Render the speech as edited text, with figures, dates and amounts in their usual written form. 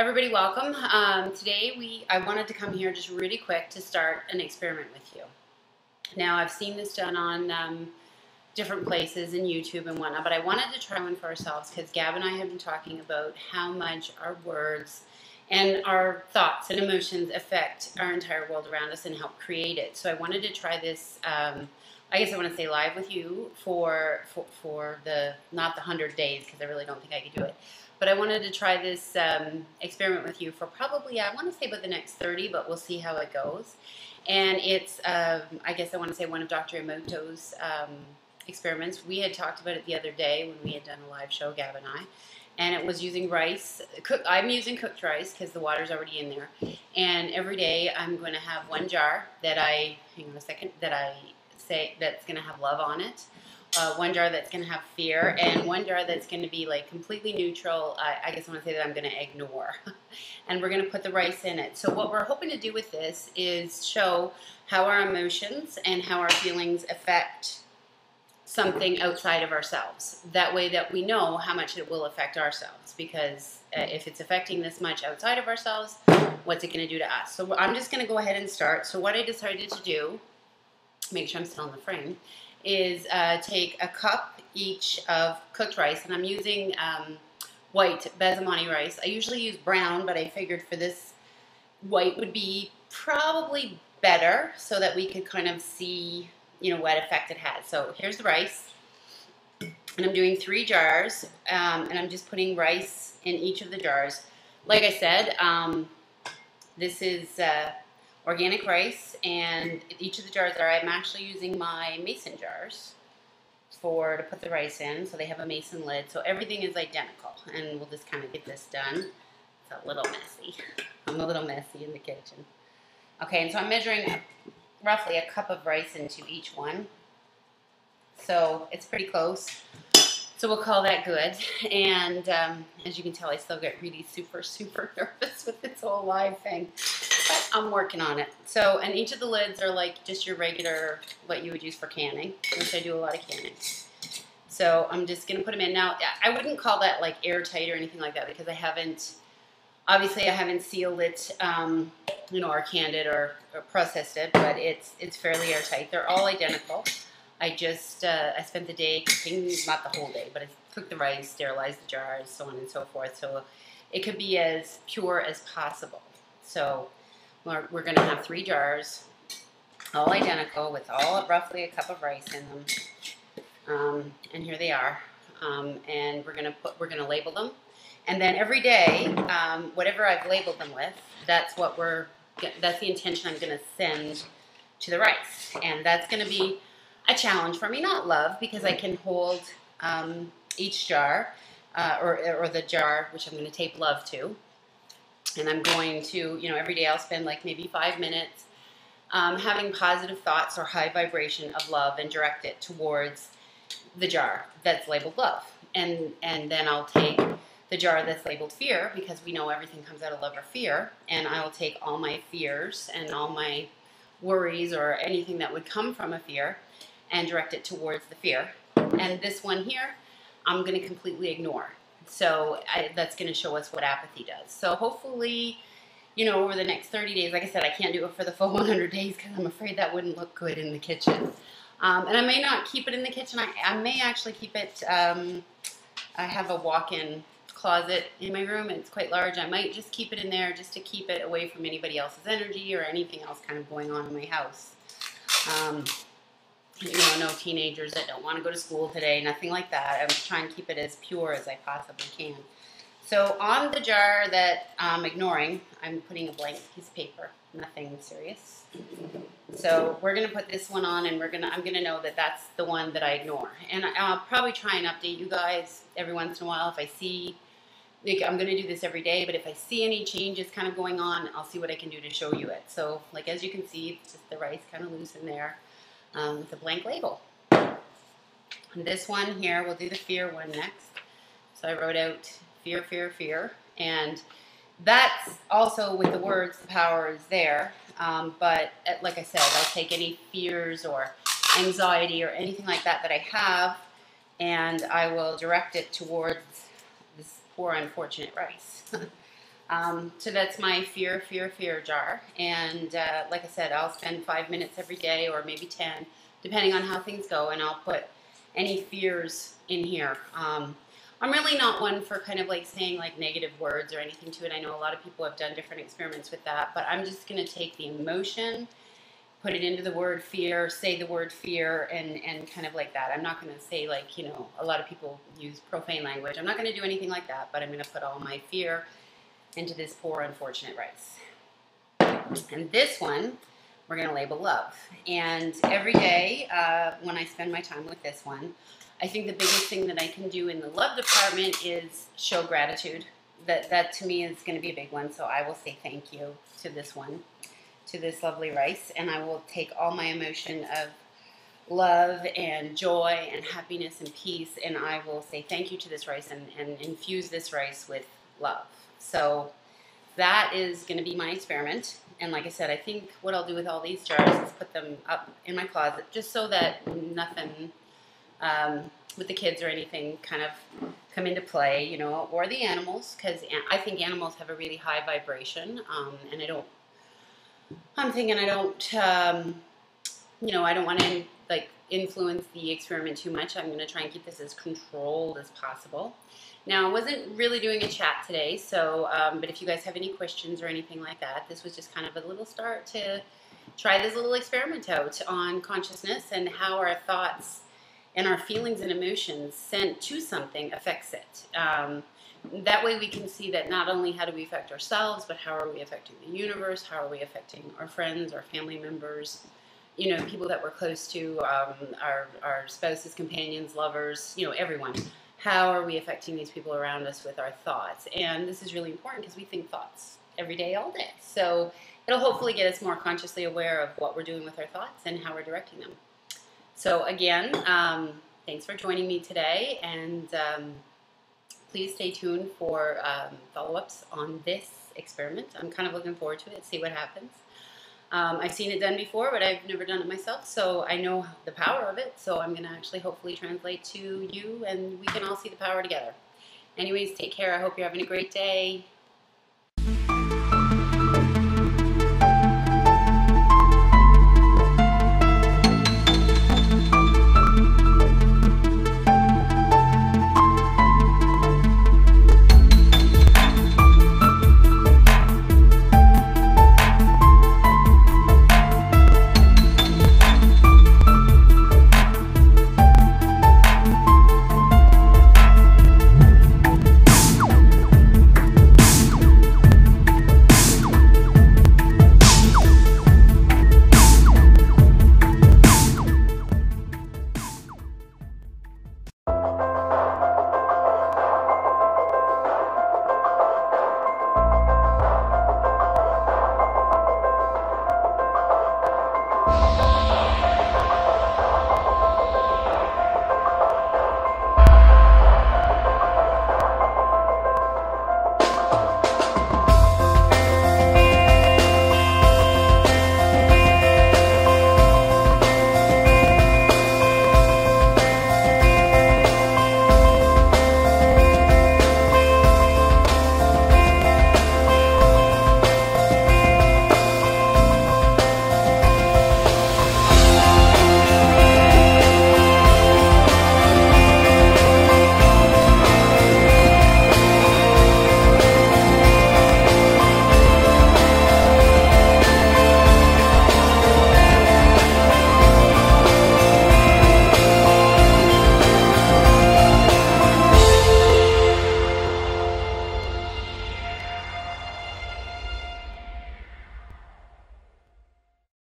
Everybody, welcome. Today I wanted to come here just really quick to start an experiment with you. Now, I've seen this done on different places in YouTube and whatnot, but I wanted to try one for ourselves because Gab and I have been talking about how much our words and our thoughts and emotions affect our entire world around us and help create it. So I wanted to try this, I guess I want to say live with you for the, not the 100 days, because I really don't think I could do it. But I wanted to try this experiment with you for probably, I want to say about the next 30, but we'll see how it goes. And it's, I guess I want to say one of Dr. Emoto's experiments. We had talked about it the other day when we had done a live show, Gab and I. And it was using rice. I'm using cooked rice because the water's already in there. And every day I'm going to have one jar that I, hang on a second, that I say that's going to have love on it. One jar that's going to have fear, and one jar that's going to be like completely neutral. I guess I want to say that I'm going to ignore. And we're going to put the rice in it. So what we're hoping to do with this is show how our emotions and how our feelings affect something outside of ourselves. That way that we know how much it will affect ourselves, because if it's affecting this much outside of ourselves, what's it going to do to us? So I'm just going to go ahead and start. So what I decided to do, make sure I'm still in the frame, is take a cup each of cooked rice, and I'm using white basmati rice. I usually use brown, but I figured for this white would be probably better so that we could kind of see, you know, what effect it had. So here's the rice, and I'm doing 3 jars, and I'm just putting rice in each of the jars. Like I said, this is organic rice, and each of the jars I'm actually using my mason jars to put the rice in, so they have a mason lid, so everything is identical, and we'll just kind of get this done. It's a little messy. I'm a little messy in the kitchen. Okay, and so I'm measuring roughly a cup of rice into each one, so it's pretty close. So we'll call that good. And as you can tell, I still get really super nervous with this whole live thing. But I'm working on it. So, and each of the lids are like just your regular, what you would use for canning, which I do a lot of canning. So I'm just going to put them in. Now, I wouldn't call that like airtight or anything like that, because I haven't, obviously I haven't sealed it, you know, or canned it or processed it, but it's fairly airtight. They're all identical. I just, I spent the day cooking, not the whole day, but I cooked the rice, sterilized the jars, so on and so forth. So it could be as pure as possible. So we're going to have 3 jars, all identical, with all roughly a cup of rice in them. And here they are. And we're going to label them. And then every day, whatever I've labeled them with, that's the intention I'm going to send to the rice. And that's going to be a challenge for me, not love, because I can hold each jar, or the jar, which I'm going to tape love to. And I'm going to, you know, every day I'll spend like maybe 5 minutes having positive thoughts or high vibration of love and direct it towards the jar that's labeled love. And then I'll take the jar that's labeled fear, because we know everything comes out of love or fear, and I will take all my fears and all my worries or anything that would come from a fear and direct it towards the fear. And this one here, I'm going to completely ignore. So that's going to show us what apathy does. So hopefully, you know, over the next 30 days, like I said, I can't do it for the full 100 days because I'm afraid that wouldn't look good in the kitchen. And I may not keep it in the kitchen. I may actually keep it, I have a walk-in closet in my room, and it's quite large. I might just keep it in there just to keep it away from anybody else's energy or anything else kind of going on in my house. You know, no teenagers that don't want to go to school today, nothing like that. I'm trying to keep it as pure as I possibly can. So on the jar that I'm ignoring, I'm putting a blank piece of paper, nothing serious. So we're going to put this one on, and I'm going to know that that's the one that I ignore. And I'll probably try and update you guys every once in a while if I see, like, I'm going to do this every day, but if I see any changes kind of going on, I'll see what I can do to show you it. So, like, as you can see, it's just the rice kind of loose in there. With a blank label. And this one here, we'll do the fear one next. So I wrote out fear, fear, fear. And that's also with the words, the power is there. But like I said, I'll take any fears or anxiety or anything like that I have, and I will direct it towards this poor unfortunate rice. So that's my fear jar. And like I said, I'll spend 5 minutes every day or maybe 10, depending on how things go, and I'll put any fears in here. I'm really not one for kind of like saying like negative words or anything to it. I know a lot of people have done different experiments with that, but I'm just going to take the emotion, put it into the word fear, say the word fear, and kind of like that. I'm not going to say like, you know, a lot of people use profane language. I'm not going to do anything like that, but I'm going to put all my fear into this poor, unfortunate rice. And this one, we're going to label love. And every day when I spend my time with this one, I think the biggest thing that I can do in the love department is show gratitude. That to me is going to be a big one. So I will say thank you to this one, to this lovely rice. And I will take all my emotion of love and joy and happiness and peace, and I will say thank you to this rice and infuse this rice with love. So that is going to be my experiment. And like I said, I think what I'll do with all these jars is put them up in my closet just so that nothing with the kids or anything kind of come into play, you know, or the animals, because I think animals have a really high vibration, and I'm thinking I don't, you know, I don't want to like influence the experiment too much. I'm going to try and keep this as controlled as possible. Now, I wasn't really doing a chat today, so, but if you guys have any questions or anything like that, this was just kind of a little start to try this little experiment out on consciousness and how our thoughts and our feelings and emotions sent to something affects it. That way we can see that not only how do we affect ourselves, but how are we affecting the universe, how are we affecting our friends, our family members, you know, people that we're close to, our spouses, companions, lovers, you know, everyone. How are we affecting these people around us with our thoughts? And this is really important because we think thoughts every day, all day. So it'll hopefully get us more consciously aware of what we're doing with our thoughts and how we're directing them. So again, thanks for joining me today, and please stay tuned for follow-ups on this experiment. I'm kind of looking forward to it, see what happens. I've seen it done before, but I've never done it myself, so I know the power of it, so I'm going to actually hopefully translate to you, and we can all see the power together. Anyways, take care. I hope you're having a great day.